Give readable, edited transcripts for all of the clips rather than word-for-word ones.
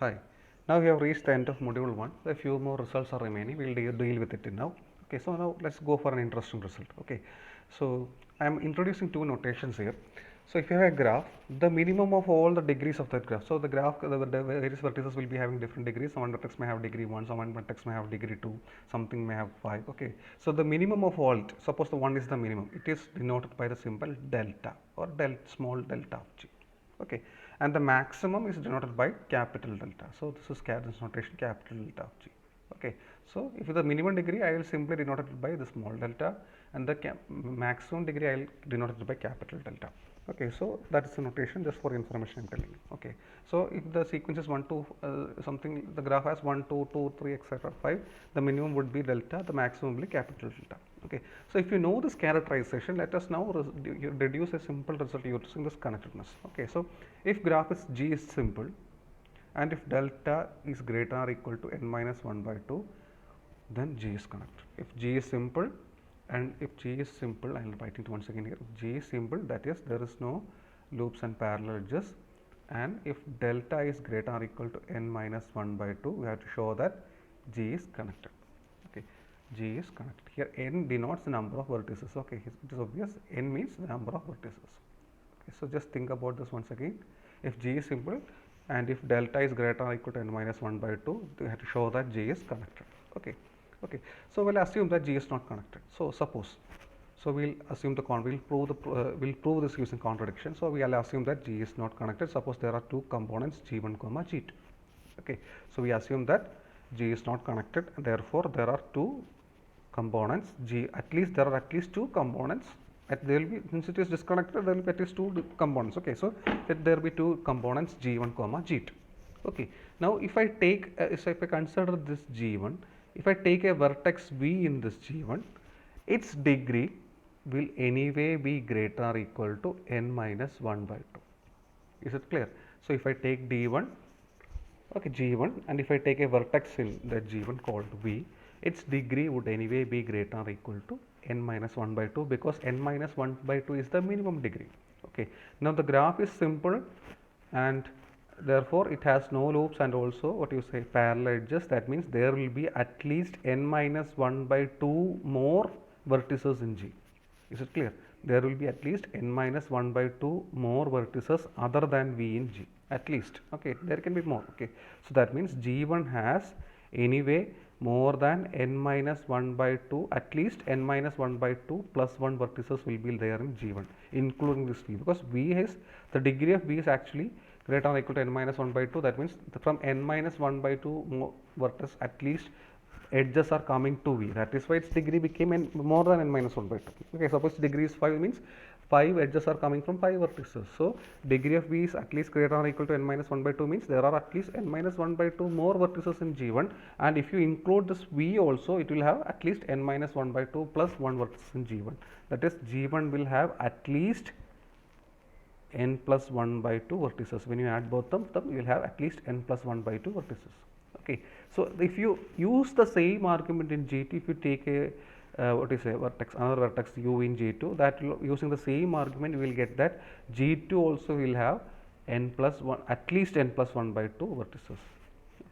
Hi. Now we have reached the end of module 1. A few more results are remaining. We will deal with it now. Okay, so now let's go for an interesting result. Okay, so I am introducing two notations here. So if you have a graph, the minimum of all the degrees of that graph. So the graph, the various vertices will be having different degrees. Some vertex may have degree 1, some vertex may have degree 2, something may have 5. Okay, so the minimum of all, suppose the 1 is the minimum, it is denoted by the symbol delta or small delta of g. Okay, and the maximum is denoted by capital delta. So this is this notation capital delta of g. Okay, so if the minimum degree, I will simply denote it by the small delta, and the maximum degree I will denote it by capital delta. Okay, so that is the notation just for information I am telling you. Okay, so if the sequence is 1 to something, the graph has 1, 2, 2, 3, etc. 5, the minimum would be delta, the maximum will be capital delta. Okay, so if you know this characterization, let us now deduce a simple result using this connectedness. Okay, so if graph is G is simple, and if delta is greater or equal to n minus 1 by 2, then G is connected. If G is simple, and if G is simple, I am writing it once again here, if G is simple, that is there is no loops and parallel edges, and if delta is greater or equal to n minus 1 by 2, we have to show that G is connected. Okay, G is connected. Here n denotes the number of vertices. Okay, it is obvious, n means the number of vertices. Okay, so just think about this once again. If G is simple and if delta is greater or equal to n minus 1 by 2, we have to show that G is connected. Okay, okay. So we'll assume that G is not connected. So suppose, so we'll assume we'll prove this using contradiction. So we'll assume that G is not connected. Suppose there are two components G1 comma G2. Okay, so we assume that G is not connected. Therefore, there are two components G. There are at least two components. There will be, since it is disconnected, there will be at least two components. Okay, so let there be two components G1 comma G2. Okay, now if I take if I consider this G1, if I take a vertex V in this G1, its degree will anyway be greater or equal to n minus 1 by 2. Is it clear? So if I take D1, okay, G1, and if I take a vertex in the G1 called V, its degree would anyway be greater or equal to n minus 1 by 2, because n minus 1 by 2 is the minimum degree. Okay, now the graph is simple and therefore it has no loops and also what you say parallel edges. That means there will be at least n minus 1 by 2 more vertices in G. Is it clear? There will be at least n minus 1 by 2 more vertices other than V in G, at least. Okay, there can be more. Okay, so that means G1 has anyway more than n minus 1 by 2, at least n minus 1 by 2 plus 1 vertices will be there in G1, including this V, because V is, the degree of V is actually greater or equal to n minus 1 by 2. That means from n minus 1 by 2 vertices, at least edges are coming to V. That is why its degree became more than n minus 1 by 2. Okay, suppose degree is 5, means 5 edges are coming from 5 vertices. So degree of V is at least greater or equal to n minus 1 by 2, means there are at least n minus 1 by 2 more vertices in G1, and if you include this V also, it will have at least n minus 1 by 2 plus 1 vertices in G1. That is, G1 will have at least n plus 1 by 2 vertices. When you add both of them, you will have at least n plus 1 by 2 vertices. Okay, so if you use the same argument in G2, if you take a what is a vertex, another vertex u in G2, that using the same argument, you will get that G2 also will have n plus 1, at least n plus 1 by 2 vertices.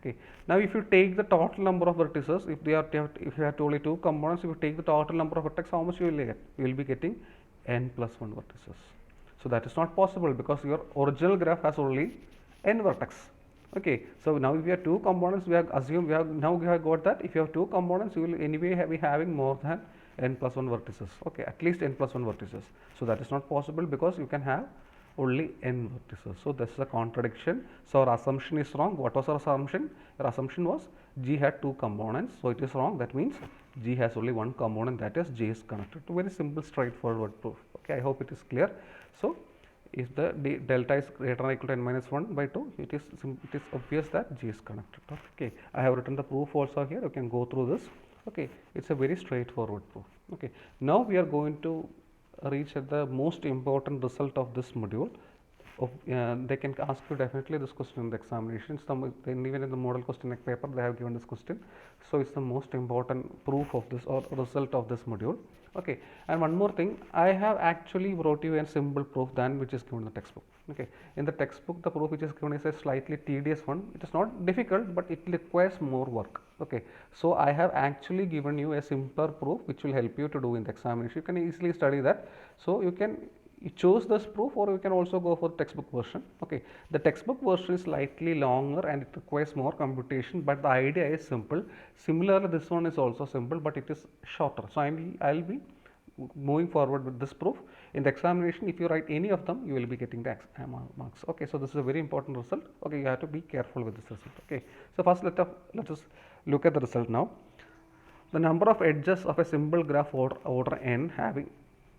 Okay, now if you take the total number of vertices, if you have only two components, if you take the total number of vertex, how much you will get? You will be getting n plus 1 vertices. So that is not possible, because your original graph has only n vertex. Okay, so now if you have two components, we have assumed we have got that if you have two components, you will anyway be having more than n plus 1 vertices. Okay, at least n plus 1 vertices. So that is not possible, because you can have only n vertices. So this is a contradiction. So our assumption is wrong. What was our assumption? Our assumption was G had two components, so it is wrong. That means G has only one component, that is G is connected. Very simple, straightforward proof. Okay, I hope it is clear. So if the delta is greater or equal to n minus 1 by 2, it is obvious that G is connected. Okay, I have written the proof also here. You can go through this. Okay, it's a very straightforward proof. Okay, now we are going to reach at the most important result of this module. They can ask you definitely this question in the examinations. Even in the model question paper, they have given this question. So it's the most important proof of this or result of this module. Okay, and one more thing, I have actually brought you a simple proof than which is given in the textbook. Okay, in the textbook the proof which is given is a slightly tedious one. It is not difficult, but it requires more work. Okay, so I have actually given you a simpler proof which will help you to do in the examination. You can easily study that. So you can choose this proof, or you can also go for textbook version. Okay, the textbook version is slightly longer and it requires more computation, but the idea is simple. Similarly, this one is also simple, but it is shorter. So I'll be moving forward with this proof. In the examination, if you write any of them, you will be getting the marks. Okay, so this is a very important result. Okay, you have to be careful with this result. Okay, so first let us look at the result now. The number of edges of a simple graph order n having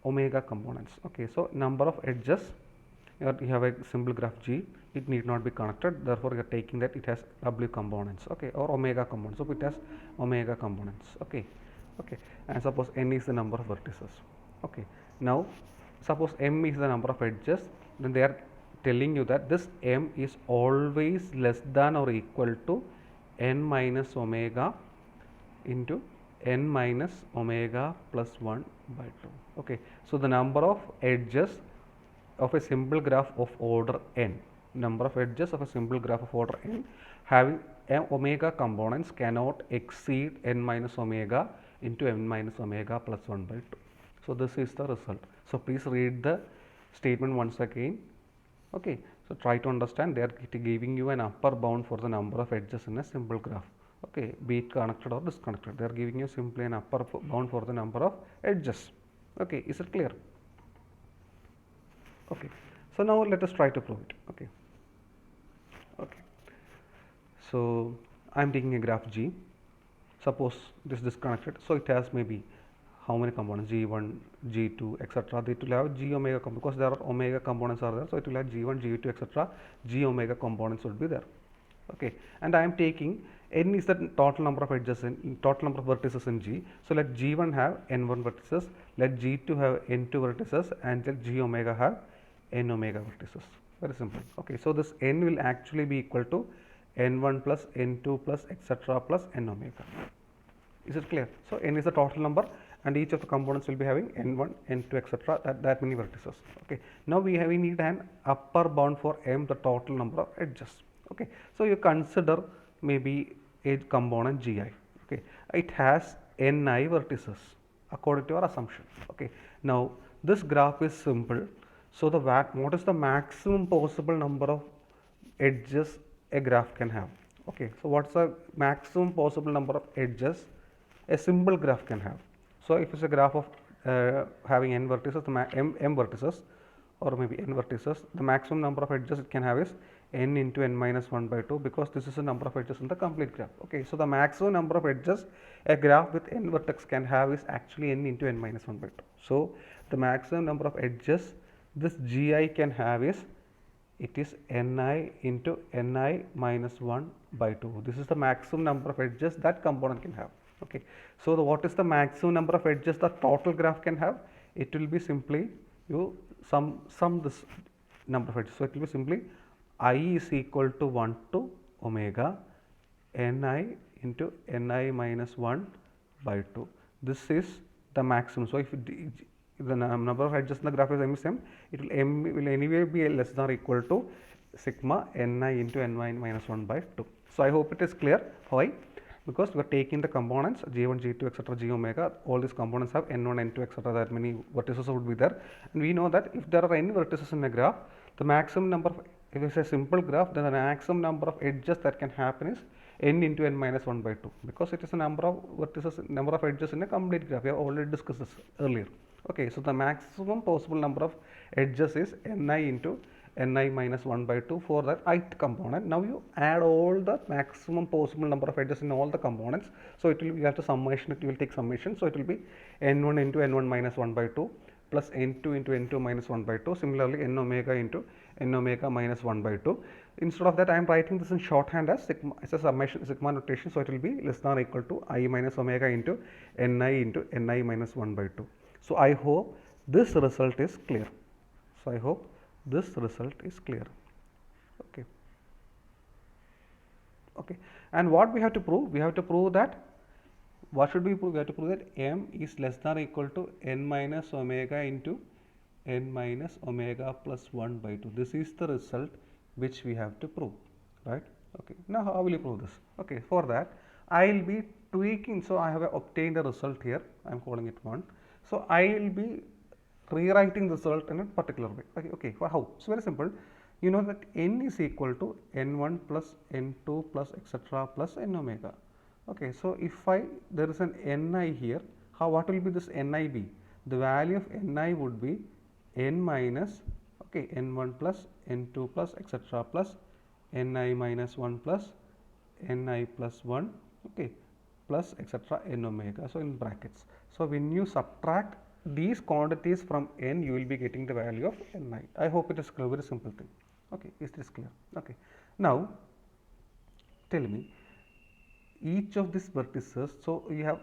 omega components. Okay, so number of edges, you have a simple graph G, it need not be connected, therefore you are taking that it has W components, okay, or omega components. So it has omega components. Okay, okay, and suppose n is the number of vertices. Okay, now suppose m is the number of edges, then they are telling you that this m is always less than or equal to n minus omega into n minus omega plus 1 by 2. Okay, so the number of edges of a simple graph of order n, number of edges of a simple graph of order n having omega components cannot exceed n minus omega into n minus omega plus 1 by 2. So this is the result. So please read the statement once again. Okay, so try to understand. They are giving you an upper bound for the number of edges in a simple graph. Okay, be it connected or disconnected, they are giving you simply an upper bound for the number of edges. Okay, is it clear? Okay, so now let us try to prove it. Okay, okay, so I am taking a graph G. Suppose this is disconnected, so it has maybe how many components, G1, G2, etc. It will have G omega because there are omega components are there, so it will have G1, G2, etc. G omega components would be there. Okay, and I am taking n is the total number of edges in total number of vertices in G. So let G1 have n1 vertices, let G2 have n2 vertices, and let G omega have n omega vertices. Very simple. Okay, so this n will actually be equal to n1 plus n2 plus etc. plus n omega. Is it clear? So n is the total number, and each of the components will be having n1, n2, etc. that many vertices. Okay. Now we need an upper bound for m, the total number of edges. Okay. So you consider maybe a component Gi. Okay. It has ni vertices according to our assumption. Okay. Now this graph is simple. So the what is the maximum possible number of edges a graph can have? Okay. So what's the maximum possible number of edges a simple graph can have? So if it's a graph of having n vertices, m vertices, or maybe n vertices, the maximum number of edges it can have is n into n minus 1 by 2, because this is the number of edges in the complete graph. Okay, so the maximum number of edges a graph with n vertex can have is actually n into n minus 1 by 2. So the maximum number of edges this Gi can have is, it is ni into ni minus 1 by 2. This is the maximum number of edges that component can have. Okay, so what is the maximum number of edges the total graph can have? It will be simply you sum this number of edges. So it will be simply I is equal to 1 to omega ni into ni minus 1 by 2. This is the maximum. So if the number of edges in the graph is m, it will m will anyway be less than or equal to sigma ni into ni minus 1 by 2. So I hope it is clear. Why? Because we are taking the components G1, G2, etc., G omega, all these components have n1, n2, etc., that many vertices would be there, and we know that if there are n vertices in a graph, the maximum number of, if it is a simple graph, then the maximum number of edges that can happen is n into n minus 1 by 2, because it is a number of vertices, number of edges in a complete graph. We have already discussed this earlier. Okay, so the maximum possible number of edges is ni into ni minus 1 by 2 for that ith component. Now you add all the maximum possible number of edges in all the components. So it will, you have to summation, it will take summation. So it will be n1 into n1 minus 1 by 2 plus n2 into n2 minus 1 by 2. Similarly, n omega into n omega minus 1 by 2. Instead of that, I am writing this in shorthand as sigma, as a summation, sigma notation. So it will be less than or equal to I minus omega into ni minus 1 by 2. So I hope this result is clear. So I hope this result is clear. Okay. Okay. And what we have to prove? We have to prove that, what should we prove? We have to prove that m is less than or equal to n minus omega into n minus omega plus 1 by 2. This is the result which we have to prove, right? Okay, now how will you prove this? Okay, for that I will be tweaking. So I have obtained a result here, I am calling it 1. So I will be rewriting the result in a particular way. Okay, for how? It's very simple. You know that n is equal to n1 plus n2 plus etc plus n omega. Okay, so if there is an ni here, what will be this ni be? The value of ni would be n minus, okay, n1 plus n2 plus etc plus ni minus 1 plus ni plus 1, okay, plus etc n omega. So in brackets. So when you subtract these quantities from n, you will be getting the value of ni. I hope it is clear. Very simple thing. Okay, is this clear? Okay. Now tell me, each of these vertices, so you have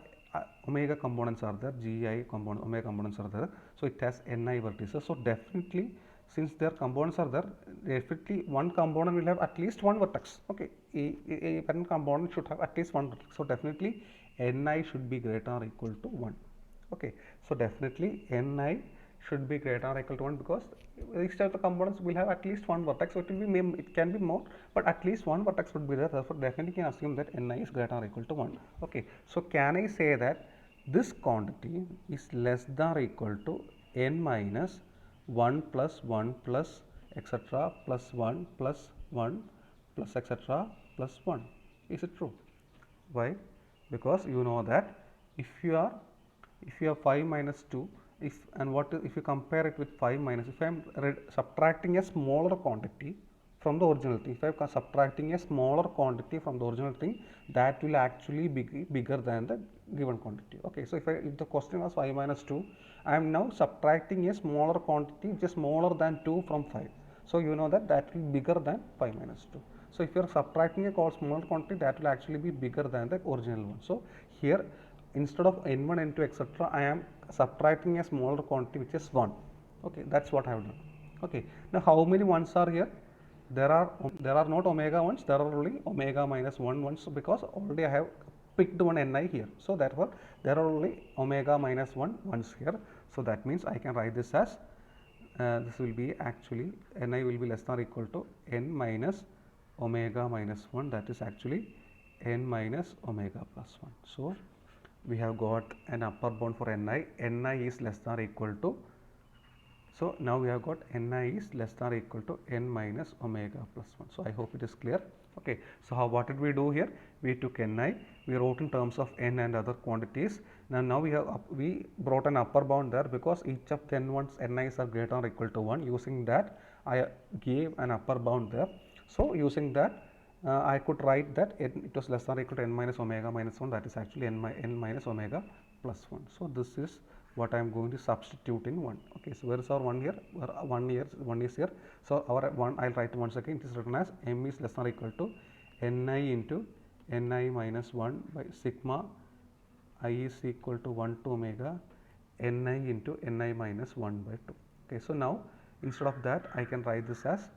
omega components are there, gi component, omega components are there, so it has ni vertices. So definitely, since their components are there, definitely one component will have at least one vertex. Okay, a parent component should have at least one vertex. So definitely ni should be greater or equal to 1. Okay, so definitely ni should be greater or equal to 1, because each of the components will have at least one vertex. So it will be, it can be more, but at least one vertex would be there. Therefore definitely can assume that ni is greater or equal to 1. Okay, so can I say that this quantity is less than or equal to n minus 1 plus 1 plus etc plus 1 plus 1 plus etc plus 1? Is it true? Why? Because you know that if you have 5 minus 2, if you compare it with 5 minus, if I am subtracting a smaller quantity from the original thing, if I am subtracting a smaller quantity from the original thing, that will actually be bigger than the given quantity. Okay, so if the question was 5 minus 2, I am now subtracting a smaller quantity which is smaller than 2 from 5. So you know that will be bigger than 5 minus 2. So if you are subtracting a smaller quantity, that will actually be bigger than the original one. So here, instead of n1, n2 etc, I am subtracting a smaller quantity which is 1. Okay, that's what I have done. Okay, now how many ones are here? There are not omega ones, there are only omega minus 1 ones, because already I have picked one ni here. So therefore there are only omega minus 1 ones here. So that means I can write this as this will be actually ni will be less than or equal to n minus omega minus 1, that is actually n minus omega plus 1. So we have got an upper bound for ni is less than or equal to, so now we have got ni is less than or equal to n minus omega plus 1. So I hope it is clear. Okay, so what did we do here? We took ni, we wrote in terms of n and other quantities. Now we brought an upper bound there, because each of the ni's are greater or equal to 1. Using that, I gave an upper bound there. So using that, I could write that it was less than or equal to n minus omega minus 1, that is actually n minus omega plus 1. So this is what I am going to substitute in 1. Okay, so where is our 1 here? 1 is here. So our 1, I will write once again. It is written as m is less than or equal to ni into ni minus 1 by sigma I is equal to 1 to omega ni into ni minus 1 by 2. Okay, so now instead of that, I can write this as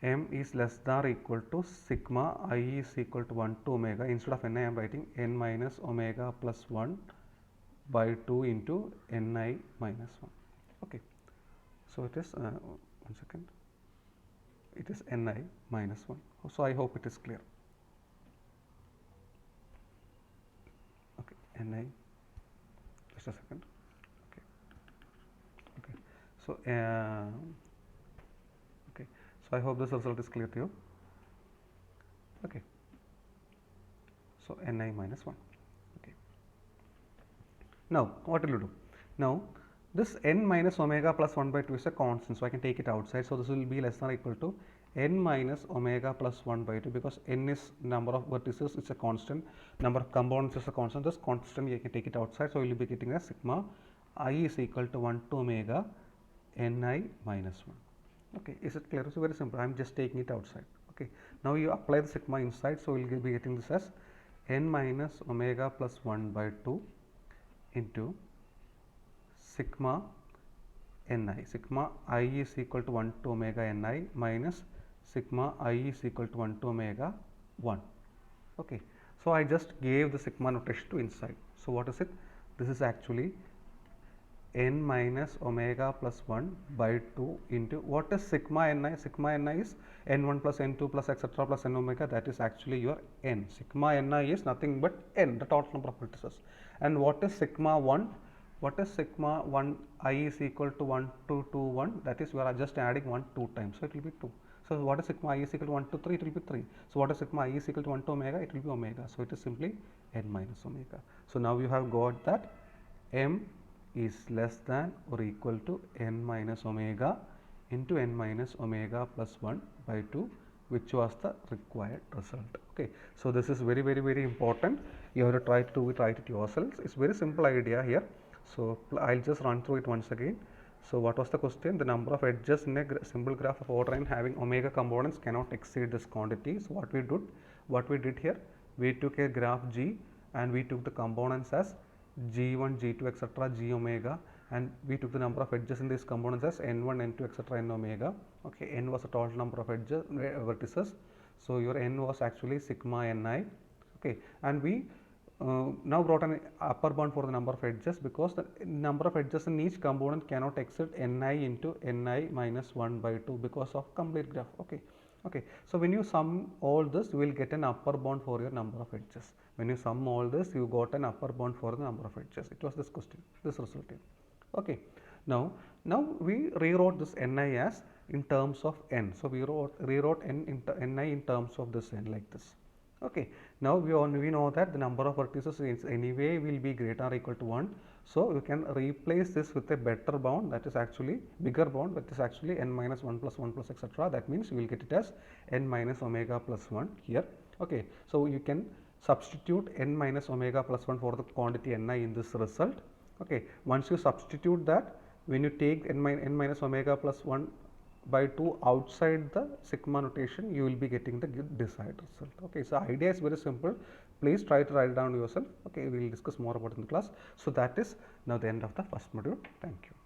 m is less than or equal to sigma I is equal to 1 to omega. Instead of ni, I am writing n minus omega plus 1 by 2 into ni minus 1. Okay, so it is 1 second, it is ni minus 1. So I hope it is clear. Okay, ni, just a second. Okay, so okay, so I hope this result is clear to you. Okay, so ni minus 1. Now what will you do? Now this n minus omega plus 1 by 2 is a constant, so I can take it outside. So this will be less than or equal to n minus omega plus 1 by 2, because n is number of vertices, it's a constant, number of components is a constant. This constant I can take it outside, so we will be getting a sigma I is equal to 1 to omega ni minus 1. Okay, is it clear? So very simple, I am just taking it outside. Okay, now you apply the sigma inside, so we will be getting this as n minus omega plus 1 by 2 into sigma ni, sigma I is equal to 1 to omega ni minus sigma I is equal to 1 to omega 1. Okay, so I just gave the sigma notation to inside. So what is it? This is actually n minus omega plus 1 by 2 into what is sigma ni? Sigma ni is n1 plus n2 plus etc plus n omega, that is actually your n. Sigma ni is nothing but n, the total number of vertices. And what is sigma 1? What is sigma 1? I is equal to 1 to 2 1, that is we are just adding 1 2 times, so it will be 2. So what is sigma I is equal to 1 to 3? It will be 3. So what is sigma I is equal to 1 to omega? It will be omega. So it is simply n minus omega. So now you have got that m is less than or equal to n minus omega into n minus omega plus 1 by 2, which was the required result. Okay, so this is very important. You have to try to write it yourselves. It's very simple idea here. So I'll just run through it once again. So what was the question? The number of edges in a simple graph of order n having omega components cannot exceed this quantity. So what we did here, we took a graph G and we took the components as G1, G2, etc., G omega, and we took the number of edges in these components as N1, N2, etc., N omega. Okay, N was the total number of edges, vertices. So your N was actually sigma Ni. Okay, and we now brought an upper bound for the number of edges, because the number of edges in each component cannot exceed Ni into Ni minus 1 by 2 because of complete graph. Okay, so when you sum all this, you will get an upper bound for your number of edges. When you sum all this, you got an upper bound for the number of edges. It was this question, this result here. Okay, now we rewrote this Ni as in terms of n. So we rewrote Ni in terms of this n like this. Okay, now we know that the number of vertices is anyway will be greater or equal to 1. So we can replace this with a better bound, that is actually bigger bound, that is actually n minus 1 plus 1 plus etc. That means you will get it as n minus omega plus 1 here. Okay, so you can substitute n minus omega plus 1 for the quantity Ni in this result. Okay, once you substitute that, when you take n minus omega plus 1 by 2 outside the sigma notation, you will be getting the desired result. Okay, so idea is very simple. Please try to write it down yourself. Okay, we will discuss more about it in the class. So that is now the end of the first module. Thank you.